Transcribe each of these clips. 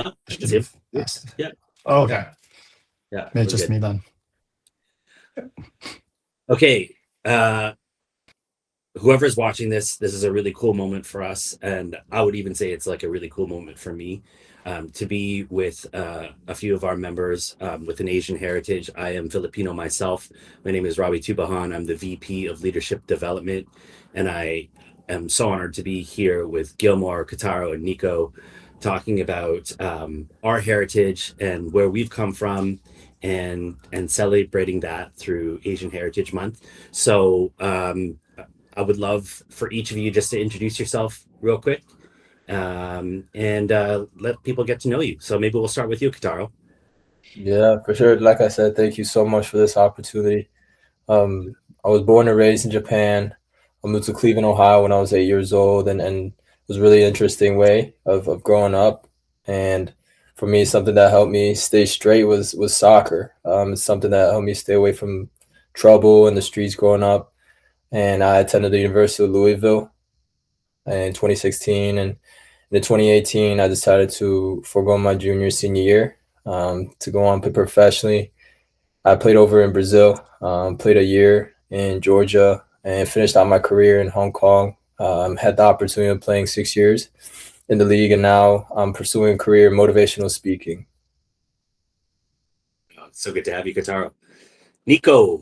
No, Should it's you. have asked. Yeah. Oh, okay. Yeah, It's we're just good. me then. Okay. Whoever's watching this is a really cool moment for us. And I would even say it's like a really cool moment for me to be with a few of our members with an Asian heritage. I am Filipino myself. My name is Robbie Tubajan. I'm the VP of Leadership Development. And I am so honored to be here with Gilmore, Kotaro, and Nikko talking about our heritage and where we've come from and celebrating that through Asian Heritage Month. So I would love for each of you just to introduce yourself real quick and let people get to know you. So maybe we'll start with you, Kataro. Yeah, for sure. Like I said, thank you so much for this opportunity. I was born and raised in Japan. I moved to Cleveland, Ohio when I was 8 years old, and it was a really interesting way of growing up. And for me, something that helped me stay straight was soccer. It's something that helped me stay away from trouble in the streets growing up. And I attended the University of Louisville in 2016, and in 2018, I decided to forego my junior senior year to go on play professionally. I played over in Brazil, played a year in Georgia, and finished out my career in Hong Kong. Had the opportunity of playing 6 years in the league, and now I'm pursuing a career in motivational speaking. Oh, it's so good to have you, Kataro. Nico.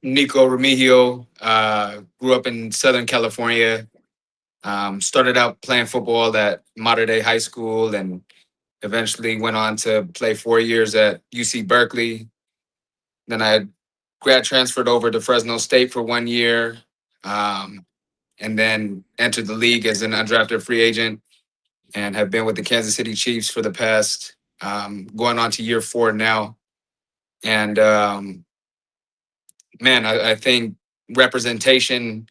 Nikko Remigio, grew up in Southern California. Started out playing football at Mater Dei High School and eventually went on to play 4 years at UC Berkeley. Then I grad transferred over to Fresno State for 1 year, um, and then entered the league as an undrafted free agent and have been with the Kansas City Chiefs for the past, going on to year 4 now. And man, I think representation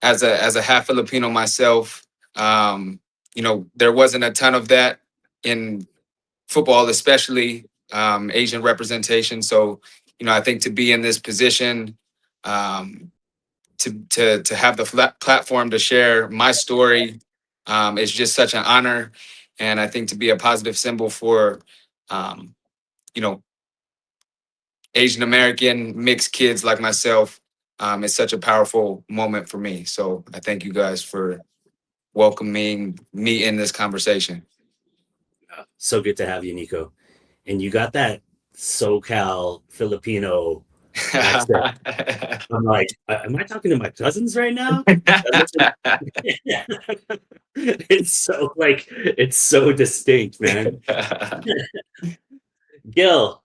as a half Filipino myself, there wasn't a ton of that in football, especially Asian representation. So, I think to be in this position, um, to have the platform to share my story is just such an honor, and I think to be a positive symbol for, um, you know, Asian American mixed kids like myself is such a powerful moment for me. So I thank you guys for welcoming me in this conversation. So good to have you, Nico. And you got that SoCal Filipino accent. I'm like, am I talking to my cousins right now? It's so distinct, man. Gil.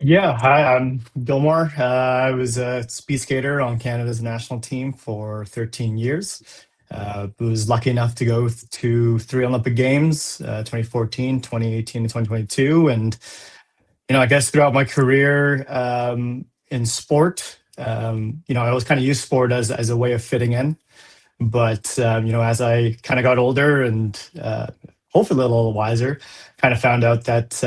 Yeah, hi, I'm Gilmore. I was a speed skater on Canada's national team for 13 years. Was lucky enough to go to 3 Olympic Games, 2014, 2018, and 2022. And, I guess throughout my career in sport, I always kind of used sport as a way of fitting in. But as I kind of got older and hopefully a little wiser, kind of found out that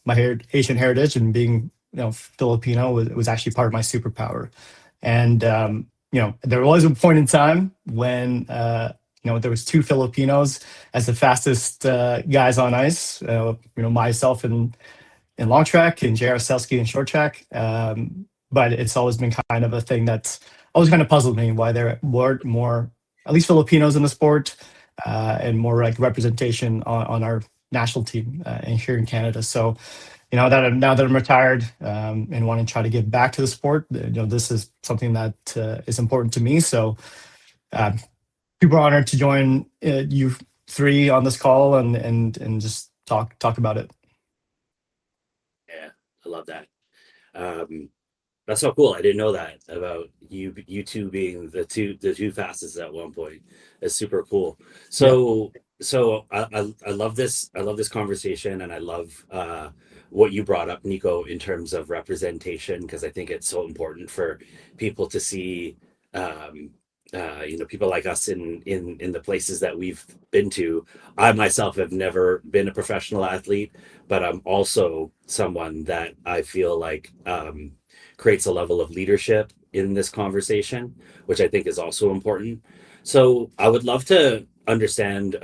my Asian heritage and being Filipino was actually part of my superpower. And there was a point in time when there was two Filipinos as the fastest guys on ice. Myself in long track and J.R. Selski in short track. But it's always been kind of a thing that's always kind of puzzled me why there weren't more, at least Filipinos in the sport, and more like representation on our national team and here in Canada. So, now that I'm retired and want to try to give back to the sport, this is something that is important to me. So, uh, super honored to join you three on this call and just talk about it. Yeah, I love that. That's so cool. I didn't know that about you two being the two fastest at one point. It's super cool. So I love this. I love this conversation, and I love what you brought up, Nico, in terms of representation, because I think it's so important for people to see. People like us in the places that we've been to. I myself have never been a professional athlete, but I'm also someone that I feel like creates a level of leadership in this conversation, which I think is also important. So I would love to understand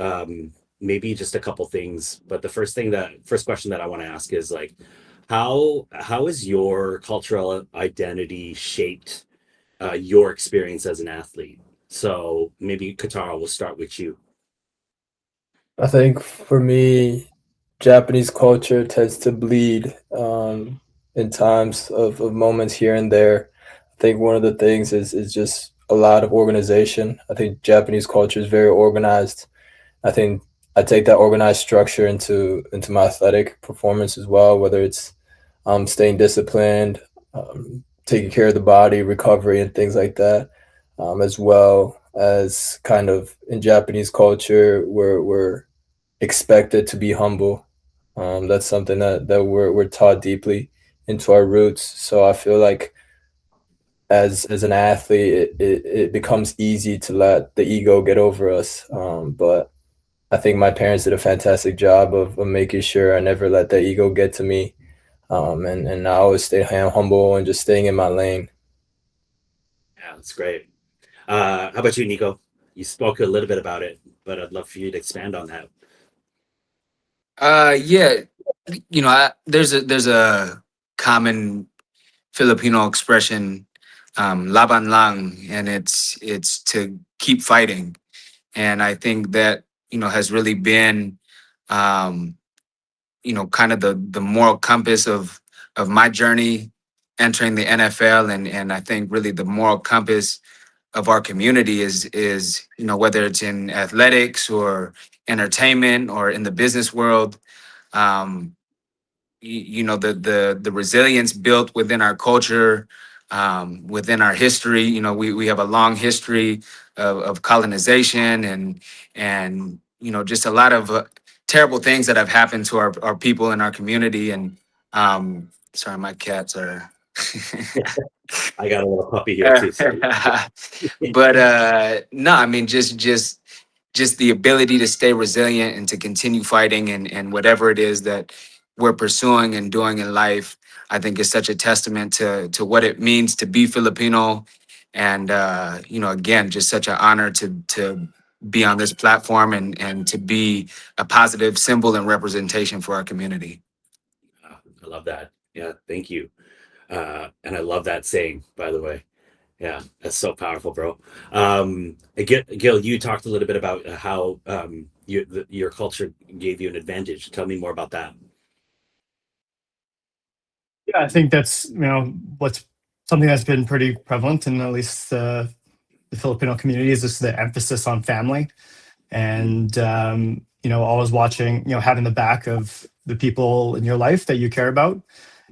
maybe just a couple things, but the first question that I want to ask is like, how is your cultural identity shaped your experience as an athlete? So maybe Kotaro, we'll start with you. I think for me, Japanese culture tends to bleed in times of moments here and there. I think one of the things is just a lot of organization. I think Japanese culture is very organized. I think I take that organized structure into my athletic performance as well, whether it's staying disciplined, taking care of the body, recovery, and things like that, as well as kind of in Japanese culture, we're expected to be humble. That's something that we're taught deeply into our roots. So I feel like as an athlete, it becomes easy to let the ego get over us. But I think my parents did a fantastic job of making sure I never let that ego get to me. And I always stay humble and just staying in my lane. Yeah, that's great. How about you, Nico? You spoke a little bit about it, but I'd love for you to expand on that. Yeah, there's a common Filipino expression, laban lang, and it's to keep fighting. And I think that has really been um, kind of the moral compass of my journey entering the NFL, and I think really the moral compass of our community is whether it's in athletics or entertainment or in the business world. Um, the resilience built within our culture, within our history. We have a long history of colonization and just a lot of terrible things that have happened to our people in our community. And sorry, my cats are. I got a little puppy here too. So But no, I mean just the ability to stay resilient and to continue fighting and whatever it is that we're pursuing and doing in life, I think is such a testament to what it means to be Filipino. And again, just such an honor to be on this platform and to be a positive symbol and representation for our community. I love that. Yeah, thank you. And I love that saying, by the way. Yeah, that's so powerful, bro. Gil, you talked a little bit about how your culture gave you an advantage. Tell me more about that. Yeah, I think that's what's something that's been pretty prevalent in at least the Filipino community is just the emphasis on family, and always watching, having the back of the people in your life that you care about,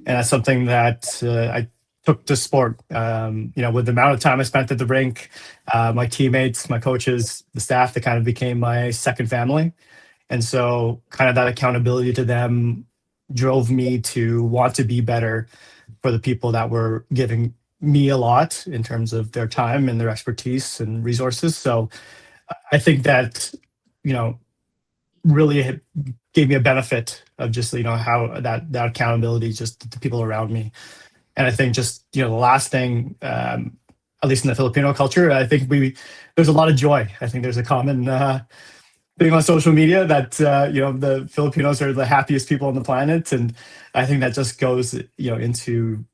and that's something that I took to sport. With the amount of time I spent at the rink, my teammates, my coaches, the staff, that kind of became my second family, and so kind of that accountability to them drove me to want to be better for the people that were giving me a lot in terms of their time and their expertise and resources. So I think that, you know, really gave me a benefit of just, how that accountability just to the people around me. And I think just, the last thing, at least in the Filipino culture, I think there's a lot of joy. I think there's a common thing on social media that, the Filipinos are the happiest people on the planet. And I think that just goes, into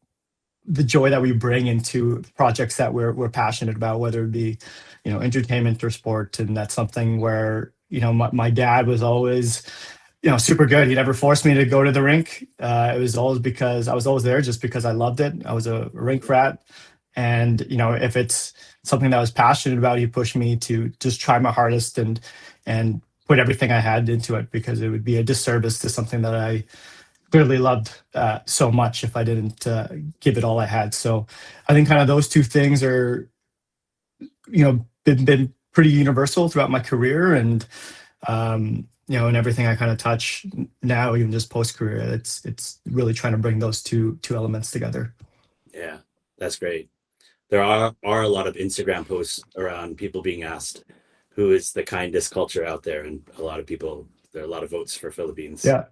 the joy that we bring into projects that we're passionate about, whether it be, entertainment or sport. And that's something where, my dad was always, super good. He never forced me to go to the rink. It was always because I was always there just because I loved it. I was a rink rat. And, if it's something that I was passionate about, he pushed me to just try my hardest and put everything I had into it, because it would be a disservice to something that I clearly loved so much if I didn't give it all I had. So I think kind of those two things are, been pretty universal throughout my career, and and everything I kind of touch now, even just post career, it's really trying to bring those two elements together. Yeah, that's great. There are a lot of Instagram posts around people being asked who is the kindest culture out there, and a lot of people. There are a lot of votes for Philippines. Yeah.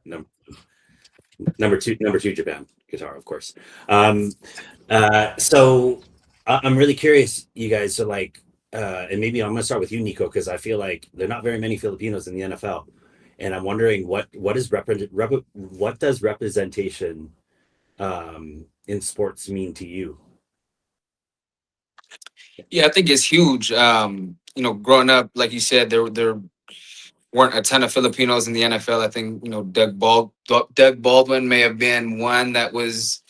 Number two, Japan. Guitar, of course. So I'm really curious, you guys. So like, and maybe I'm gonna start with you, Nico, because I feel like there are not very many Filipinos in the NFL. And I'm wondering what does representation in sports mean to you? Yeah, I think it's huge. Growing up, like you said, there weren't a ton of Filipinos in the NFL. I think Doug Baldwin may have been one that was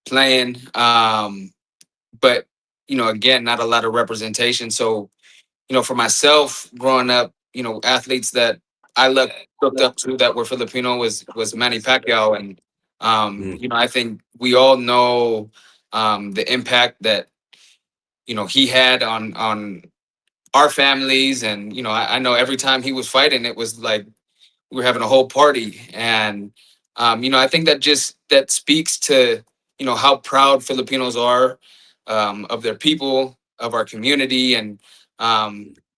playing, but again, not a lot of representation. So for myself, growing up, athletes that looked up to that were Filipino was Manny Pacquiao, and I think we all know the impact that he had on our families, and I know every time he was fighting, it was like we were having a whole party, and I think that speaks to how proud Filipinos are of their people, of our community, and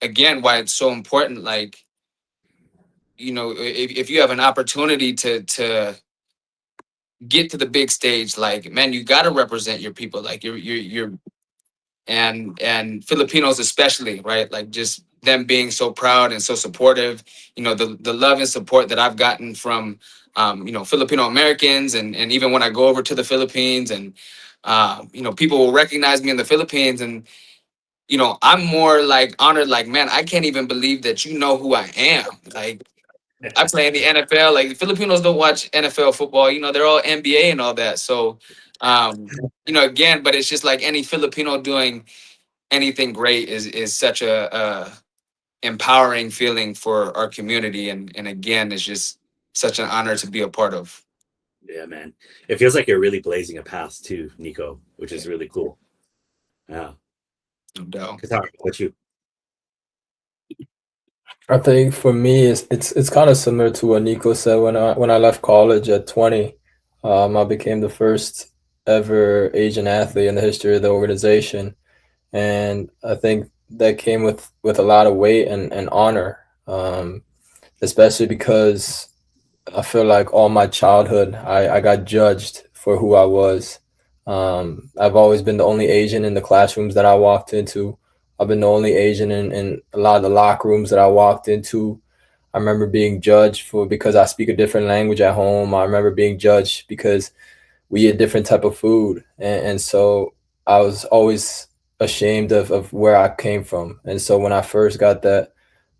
again, why it's so important. Like if you have an opportunity to get to the big stage, like, man, you got to represent your people, like you're and Filipinos especially, right? Like just them being so proud and so supportive. The love and support that I've gotten from Filipino Americans, and even when I go over to the Philippines, and people will recognize me in the Philippines, and I'm more like honored, like, man, I can't even believe that you know who I am. Like, I play in the NFL. Like, Filipinos don't watch NFL football. They're all NBA and all that. So, again, but it's just like any Filipino doing anything great is such a empowering feeling for our community, and again, it's just such an honor to be a part of. Yeah, man. It feels like you're really blazing a path too, Nikko, which is really cool. Yeah. No doubt. Kotaro, what you? I think for me, it's kind of similar to what Nico said. When I left college at 20, I became the first ever Asian athlete in the history of the organization, and I think that came with a lot of weight and honor, especially because I feel like all my childhood I got judged for who I was. I've always been the only Asian in the classrooms that I walked into. I've been the only Asian in a lot of the locker rooms that I walked into. I remember being judged because I speak a different language at home. I remember being judged because we eat different type of food. And so I was always ashamed of where I came from. And so when I first got the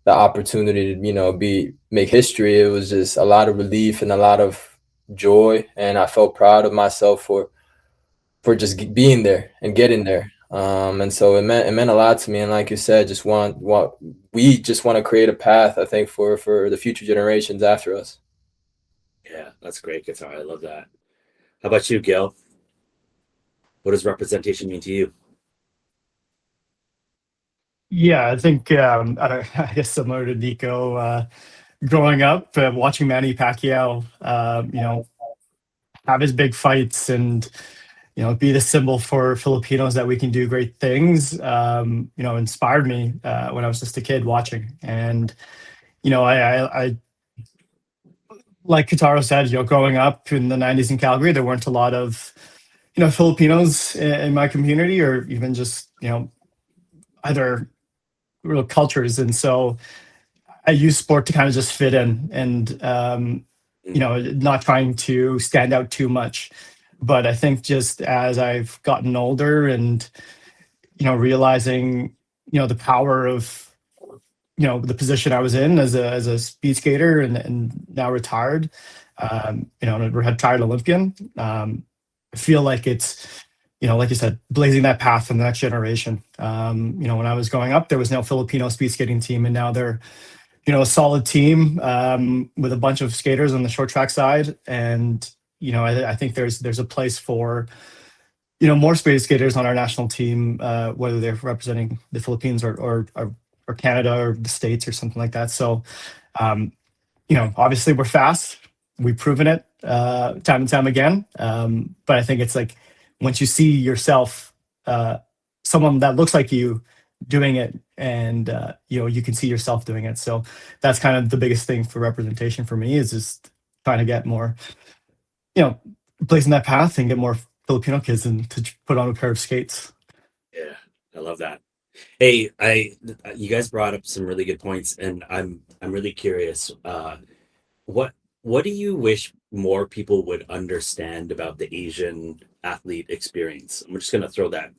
opportunity to make history, it was just a lot of relief and a lot of joy, and I felt proud of myself for just being there and getting there. And so it meant a lot to me. And like you said, we just want to create a path, I think, for the future generations after us. Yeah, that's great, Kotaro. I love that. How about you, Gil? What does representation mean to you? Yeah, I think I guess similar to Nico, growing up watching Manny Pacquiao, have his big fights and be the symbol for Filipinos that we can do great things. Inspired me when I was just a kid watching, and I like Kotaro said, growing up in the '90s in Calgary, there weren't a lot of Filipinos in my community, or even just other real cultures, and so I use sport to kind of just fit in and not trying to stand out too much. But I think just as I've gotten older and realizing the power of the position I was in as a speed skater and now retired, a retired Olympian, I feel like it's like you said, blazing that path for the next generation. When I was growing up, there was no Filipino speed skating team, and now they're a solid team with a bunch of skaters on the short track side. And I think there's a place for more speed skaters on our national team, whether they're representing the Philippines or Canada or the States or something like that. So obviously we're fast. We've proven it time and time again. But I think it's like once you see yourself, someone that looks like you doing it, and you can see yourself doing it. So that's kind of the biggest thing for representation for me, is just trying to get more, blazing that path and get more Filipino kids and to put on a pair of skates. Yeah, I love that. Hey, you guys brought up some really good points, and I'm really curious. what do you wish more people would understand about the Asian athlete experience? I'm just gonna throw that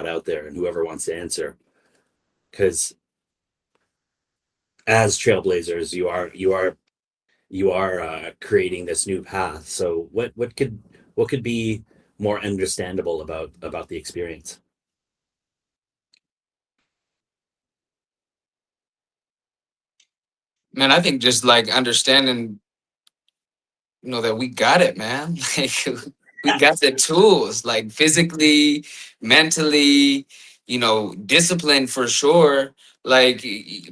out there, and whoever wants to answer, because as trailblazers, you are creating this new path. So what could be more understandable about the experience? Man, I think just like understanding, that we got it, man. Like we got the tools, like physically, mentally, discipline for sure. Like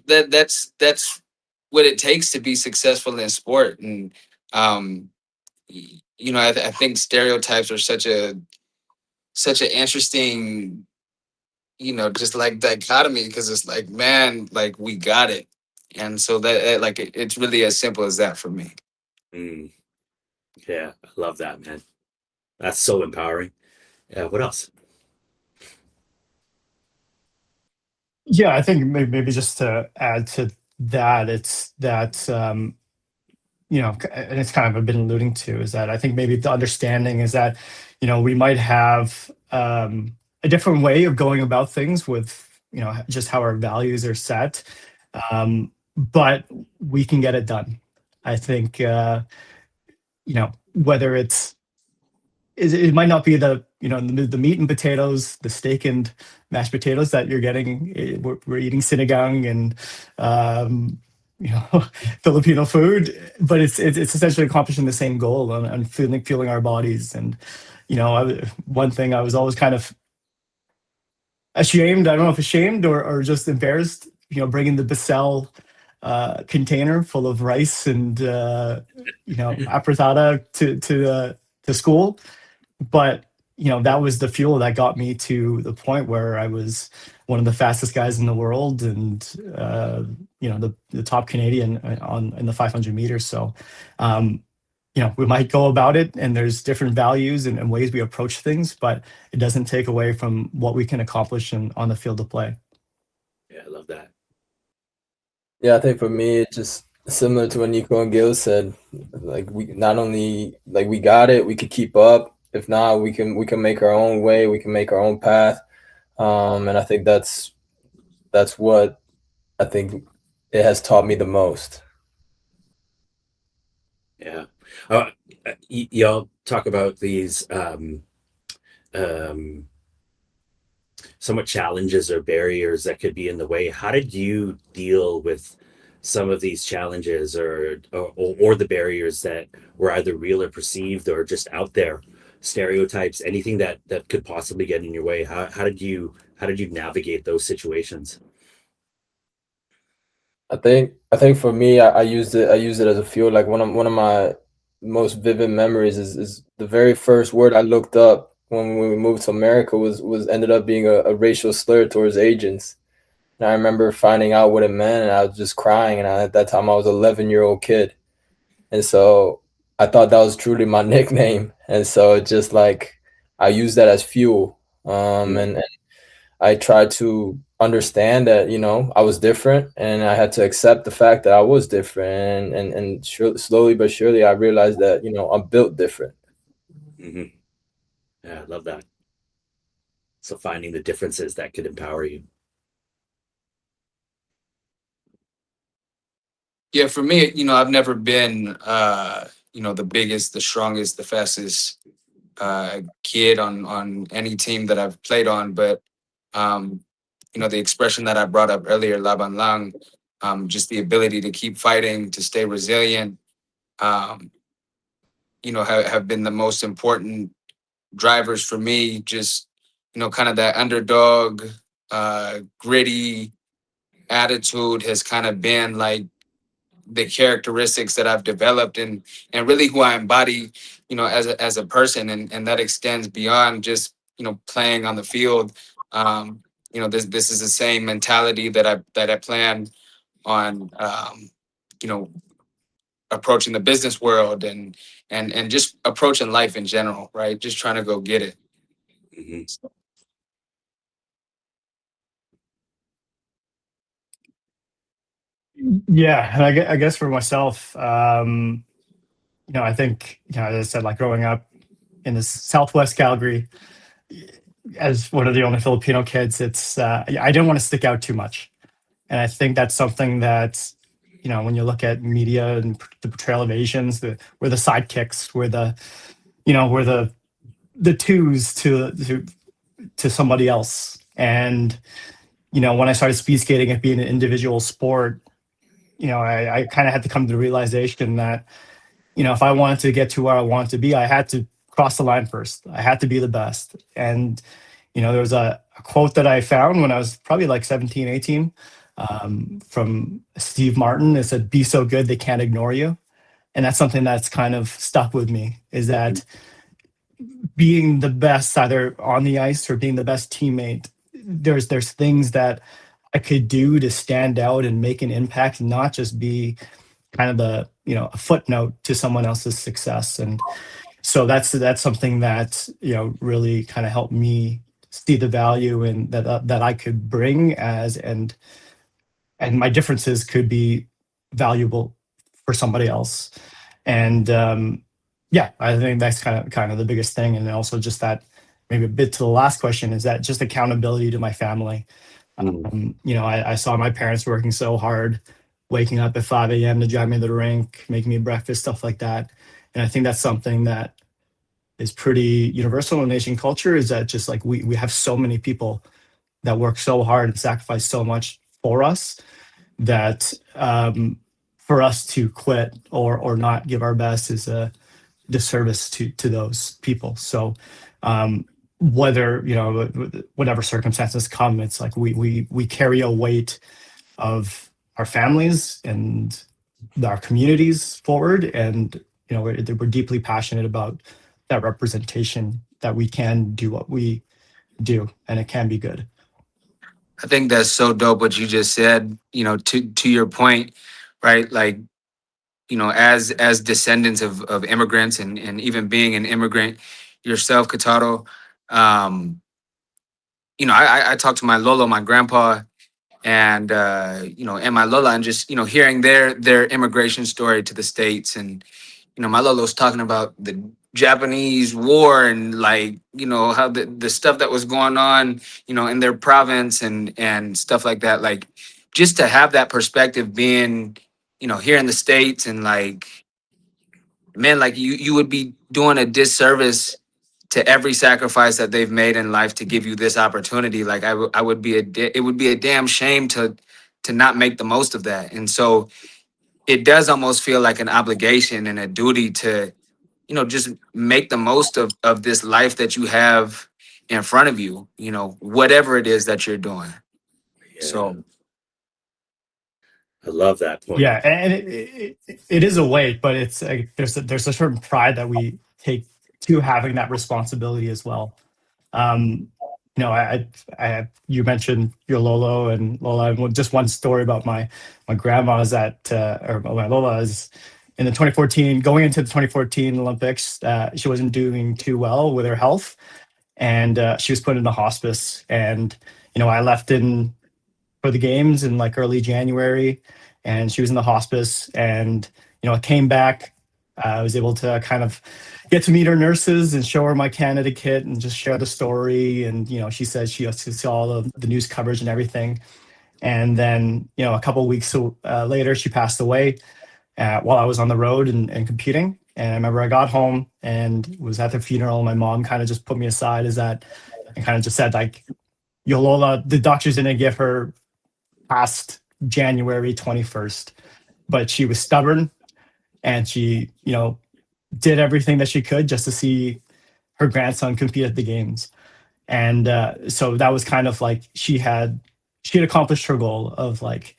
that's what it takes to be successful in sport. And I think stereotypes are such an interesting, just like dichotomy, because it's like, man, like we got it. And so like it's really as simple as that for me. Mm, yeah, I love that, man. That's so empowering. Yeah, what else? Yeah, I think maybe just to add to that, it's that and it's kind of been alluding to, is that I think maybe the understanding is that we might have a different way of going about things with just how our values are set, but we can get it done. I think whether it might not be the meat and potatoes, the steak and mashed potatoes that you're getting. We're eating sinigang and you know Filipino food, but it's essentially accomplishing the same goal and feeling our bodies. And one thing I was always kind of ashamed. I don't know if ashamed or just embarrassed. Bringing the Basel container full of rice and apretada to school, but that was the fuel that got me to the point where I was one of the fastest guys in the world, and the top Canadian in the 500 meters. So we might go about it, and there's different values and ways we approach things, but it doesn't take away from what we can accomplish on the field of play. Yeah, I love that. Yeah, I think for me, it's just similar to what Nico and Gil said. Like we not only like we got it, we could keep up. If not, we can make our own way. We can make our own path. And I think that's what I think it has taught me the most. Yeah. Uh, y'all talk about these um, somewhat challenges or barriers that could be in the way. How did you deal with some of these challenges or the barriers that were either real or perceived or just out there? Stereotypes, anything that could possibly get in your way. How did you navigate those situations? I think for me, I used it as a fuel. Like one of my most vivid memories is the very first word I looked up when we moved to America was ended up being a racial slur towards Asians. And I remember finding out what it meant, and I was just crying. And at that time, I was an 11-year-old kid, and so I thought that was truly my nickname. And so it just like I used that as fuel. And I tried to understand that I was different, and I had to accept the fact that I was different. And slowly but surely, I realized that I'm built different. Hmm. Yeah, I love that. So finding the differences that could empower you. Yeah, for me, I've never been the biggest, the strongest, the fastest kid on any team that I've played on, but um, the expression that I brought up earlier, laban lang, just the ability to keep fighting, to stay resilient, um, have been the most important drivers for me. Just kind of that underdog, gritty attitude has kind of been like the characteristics that I've developed, and really who I embody, as a person, and that extends beyond just playing on the field. This is the same mentality that I plan on, you know approaching the business world, and just approaching life in general, right? Just trying to go get it. Hmm. Yeah, and I guess for myself, I think, as I said, like growing up in the Southwest Calgary, as one of the only Filipino kids, I didn't want to stick out too much, and I think that's something that, when you look at media and the portrayal of Asians, we're the sidekicks, we're the twos to somebody else, and when I started speed skating, it being an individual sport, I kind of had to come to the realization that, if I wanted to get to where I wanted to be, I had to cross the line first. I had to be the best. And, there was a quote that I found when I was probably like 17, 18, from Steve Martin. It said, "Be so good, they can't ignore you." And that's something that's kind of stuck with me, is that being the best either on the ice or being the best teammate, there's things that I could do to stand out and make an impact, not just be kind of a footnote to someone else's success. And so that's something that, really kind of helped me see the value in that I could bring, and my differences could be valuable for somebody else. And yeah, I think that's kind of the biggest thing. And also just that, maybe a bit to the last question, is that just accountability to my family. I saw my parents working so hard, waking up at 5 a.m. to drive me to the rink, making me breakfast, stuff like that. And I think that's something that is pretty universal in Asian culture, is that just like we have so many people that work so hard and sacrifice so much for us, that for us to quit or not give our best is a disservice to those people. So whether, whatever circumstances come, it's like we carry a weight of our families and our communities forward, and we're deeply passionate about that representation, that we can do what we do and it can be good. I think that's so dope what you just said, to your point, right? Like, as descendants of immigrants, and even being an immigrant yourself, Kotaro, I talked to my Lolo, my grandpa, and and my Lola, and just hearing their immigration story to the States. And my Lolo's talking about the Japanese war, and like how the stuff that was going on in their province, and stuff like that. Like, just to have that perspective, being here in the States, and like, man, like you would be doing a disservice to every sacrifice that they've made in life to give you this opportunity. Like, I would be it would be a damn shame to not make the most of that. And so it does almost feel like an obligation and a duty to just make the most of this life that you have in front of you, whatever it is that you're doing. Yeah, So I love that point. Yeah, and it is a weight, but it's like there's a certain pride that we take to having that responsibility as well. Um, you mentioned your Lolo and Lola. Just one story about my grandma is that, or my Lola is in the 2014, going into the 2014 Olympics. She wasn't doing too well with her health, and she was put into hospice. And I left in for the games in like early January, and she was in the hospice. And I came back. I was able to kind of get to meet her nurses and show her my Canada kit and just share the story. And she said she saw all the news coverage and everything. And then a couple of weeks later, she passed away while I was on the road and competing. And I remember I got home and was at the funeral. My mom kind of just put me aside and kind of just said, like, Yolola, the doctors didn't give her past January 21st, but she was stubborn, and she, did everything that she could just to see her grandson compete at the games. And so that was kind of like she had accomplished her goal of like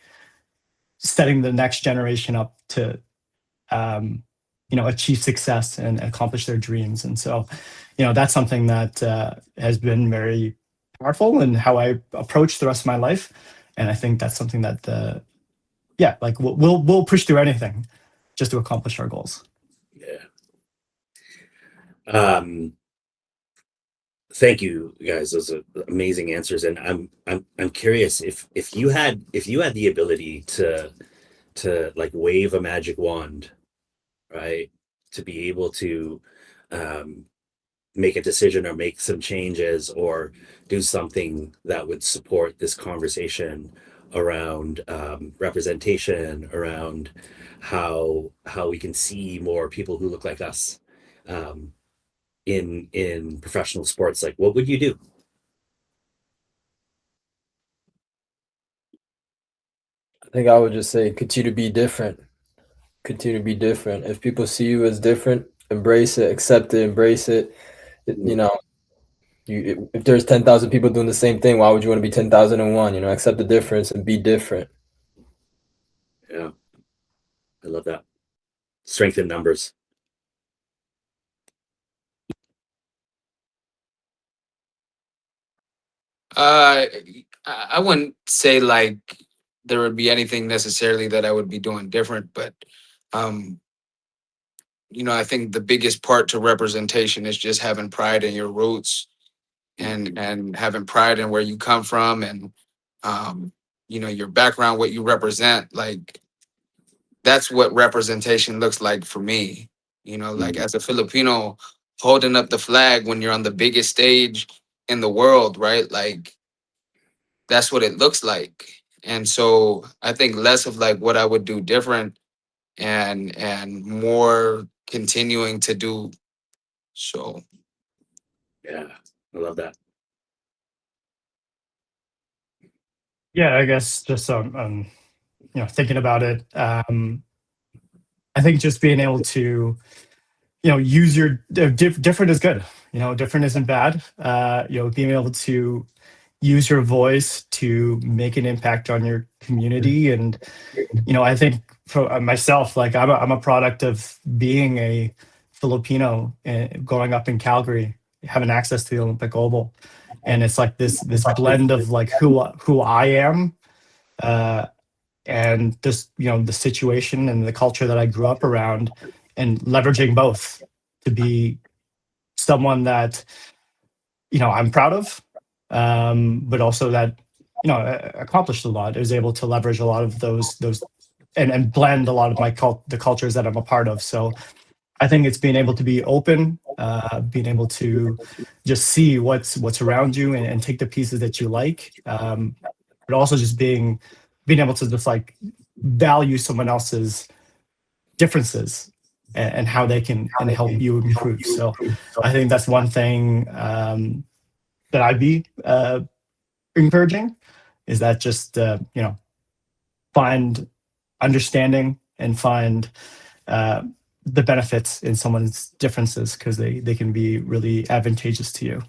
setting the next generation up to achieve success and accomplish their dreams. And so that's something that has been very powerful in how I approach the rest of my life. And I think that's something that like we'll push through anything just to accomplish our goals. Yeah. Thank you guys. Those are amazing answers. And I'm curious, if you had the ability to to like wave a magic wand, right? To be able to make a decision or make some changes or do something that would support this conversation around representation, around how we can see more people who look like us in professional sports. Like, what would you do? I think I would just say continue to be different. Continue to be different. If people see you as different, embrace it, accept it, embrace it. You know, if there's 10,000 people doing the same thing, why would you want to be 10,001? You know, accept the difference and be different. Yeah, I love that. Strength in numbers. I wouldn't say like there would be anything necessarily that I would be doing different, but um, I think the biggest part to representation is just having pride in your roots and having pride in where you come from and your background, what you represent. Like that's what representation looks like for me. Like as a Filipino, holding up the flag when you're on the biggest stage in the world, right? Like that's what it looks like. And so I think less of like what I would do different and more continuing to do so. Yeah, I love that. Yeah, I guess just thinking about it, I think just being able to use your different is good. Different isn't bad. Being able to use your voice to make an impact on your community. And I think for myself, like I'm a product of being a Filipino and growing up in Calgary, having access to the Olympic Oval, and it's like this blend of like who I am, uh, and just the situation and the culture that I grew up around, and leveraging both to be someone that I'm proud of, but also that accomplished a lot. I was able to leverage a lot of those and blend a lot of the cultures that I'm a part of. So I think it's being able to be open, being able to just see what's around you and take the pieces that you like, but also just being able to just like value someone else's differences and how they can and help you improve. So I think that's one thing that I'd be encouraging, is that just find understanding and find the benefits in someone's differences, because they can be really advantageous to you.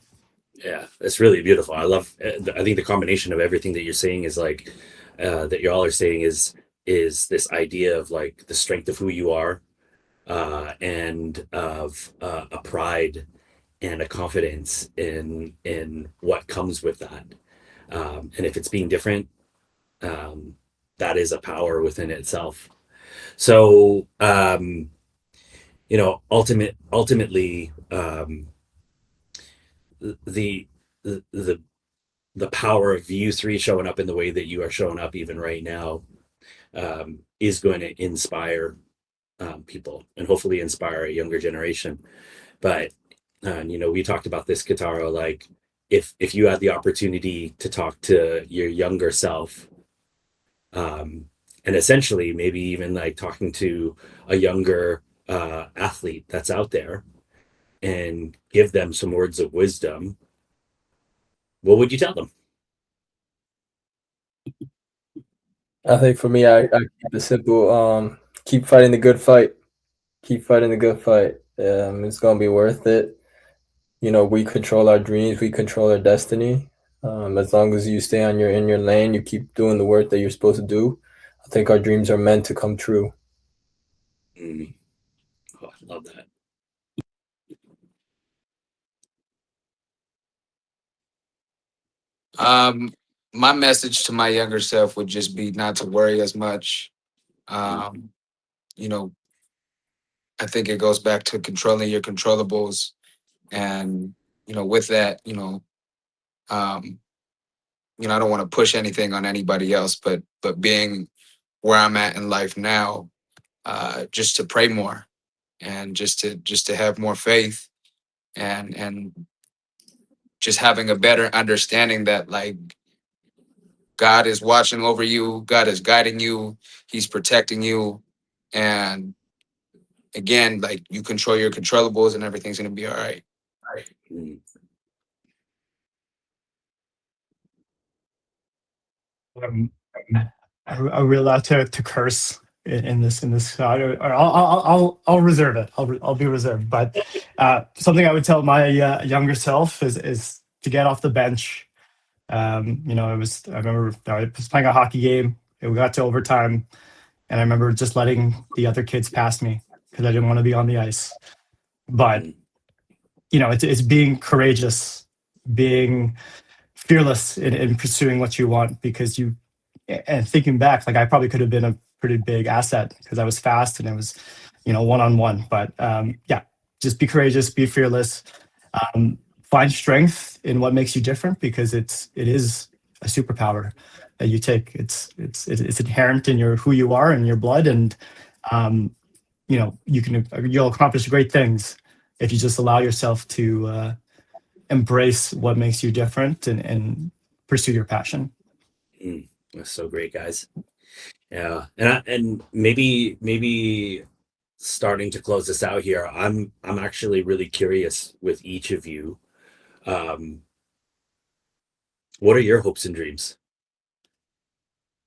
Yeah, it's really beautiful. I love. I think the combination of everything that you're saying is like that you all are saying is this idea of like the strength of who you are, and of a pride and a confidence in what comes with that. And if it's being different, that is a power within itself. So ultimately, the the the power of you three showing up in the way that you are showing up even right now, is going to inspire people and hopefully inspire a younger generation. But we talked about this, Kotaro, like if you had the opportunity to talk to your younger self, and essentially maybe even like talking to a younger athlete that's out there and give them some words of wisdom, what would you tell them? I think for me, I keep it simple. Keep fighting the good fight. Keep fighting the good fight. It's gonna be worth it. We control our dreams. We control our destiny. As long as you stay in your lane, you keep doing the work that you're supposed to do. I think our dreams are meant to come true. Mm. Oh, I love that. My message to my younger self would just be not to worry as much. Um, you know, I think it goes back to controlling your controllables, and with that, um, I don't want to push anything on anybody else, but being where I'm at in life now, just to pray more and just to have more faith and just having a better understanding that like God is watching over you, God is guiding you, He's protecting you, and again, like you control your controllables, and everything's gonna be all right. Mm. Um, are we allowed to curse in this? Or I'll reserve it. I'll be reserved. But something I would tell my younger self is to get off the bench. I remember I was playing a hockey game. We got to overtime, and I remember just letting the other kids pass me because I didn't want to be on the ice. But Mm. it's being courageous, being fearless in pursuing what you want, because and thinking back, like I probably could have been a pretty big asset because I was fast and it was, one on one. But yeah, just be courageous, be fearless, find strength in what makes you different, because it is a superpower that you take. It's inherent in your who you are and your blood, and um, you'll accomplish great things if you just allow yourself to embrace what makes you different and pursue your passion. Mm. That's so great, guys. Yeah, and maybe starting to close this out here, I'm actually really curious with each of you. Um, what are your hopes and dreams?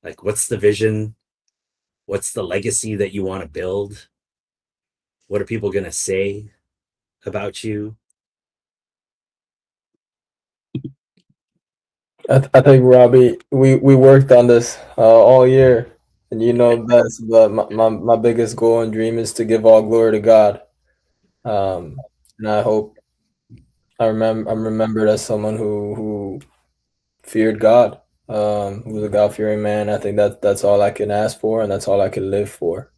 Like, what's the vision? What's the legacy that you want to build? What are people gonna say about you? I think Robbie, we worked on this all year, and you know best. But my biggest goal and dream is to give all glory to God. And I hope I'm remembered as someone who feared God, who was a God fearing man. I think that's all I can ask for, and that's all I can live for.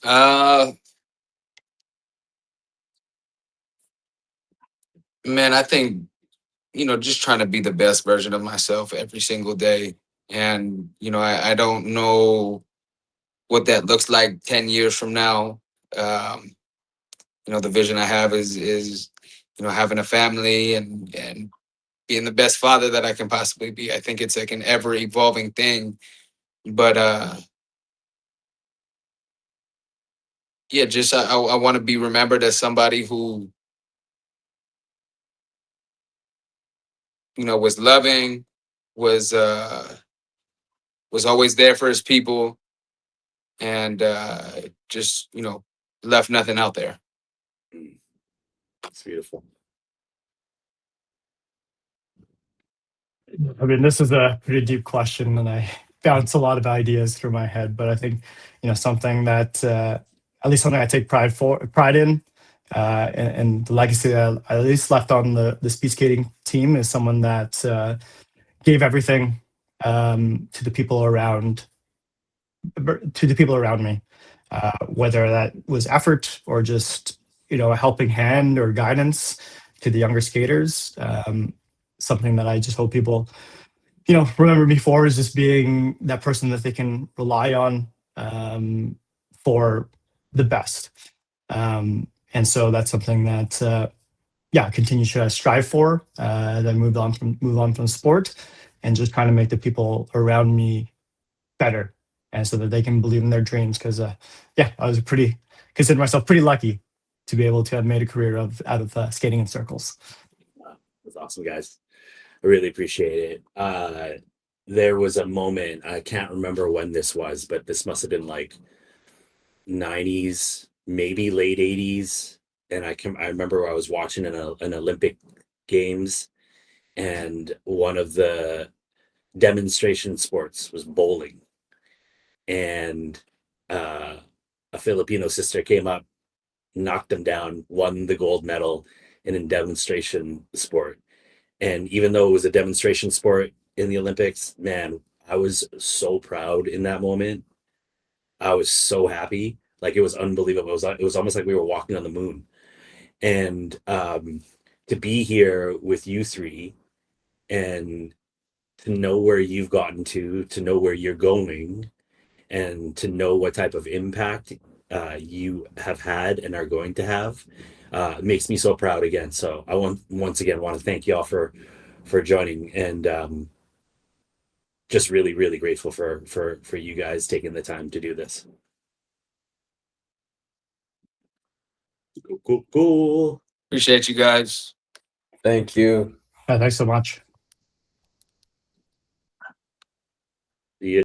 Uh, man, I think just trying to be the best version of myself every single day, and I don't know what that looks like 10 years from now. Um, the vision I have is having a family and being the best father that I can possibly be. I think it's like an ever evolving thing, but yeah, just I want to be remembered as somebody who was loving, was was always there for his people, and just left nothing out there. Mm. It's beautiful. I mean, this is a pretty deep question, and I bounce a lot of ideas through my head. But I think something that at least something I take pride in, and the legacy that I at least left on the speed skating team, is someone that gave everything to the people around me, whether that was effort or just a helping hand or guidance to the younger skaters. Something that I just hope people remember me for is just being that person that they can rely on for the best. And so that's something that yeah, I continue to strive for. Then move on from sport, and just kind of make the people around me better, and so that they can believe in their dreams. Because yeah, I was consider myself pretty lucky to be able to have made a career out of skating in circles. Wow, that's awesome, guys. I really appreciate it. There was a moment, I can't remember when this was, but this must have been like 90s, maybe late 80s. And I remember I was watching an Olympic Games, and one of the demonstration sports was bowling. And uh, a Filipino sister came up, knocked them down, won the gold medal in a demonstration sport. And even though it was a demonstration sport in the Olympics, man, I was so proud in that moment. I was so happy. Like, it was unbelievable. It was almost like we were walking on the moon. And to be here with you three and to know where you've gotten to know where you're going, and to know what type of impact you have had and are going to have, makes me so proud again. So I once again want to thank y'all for joining, and just really, really grateful for you guys taking the time to do this. Cool. Appreciate you guys. Thank you. Thanks so much.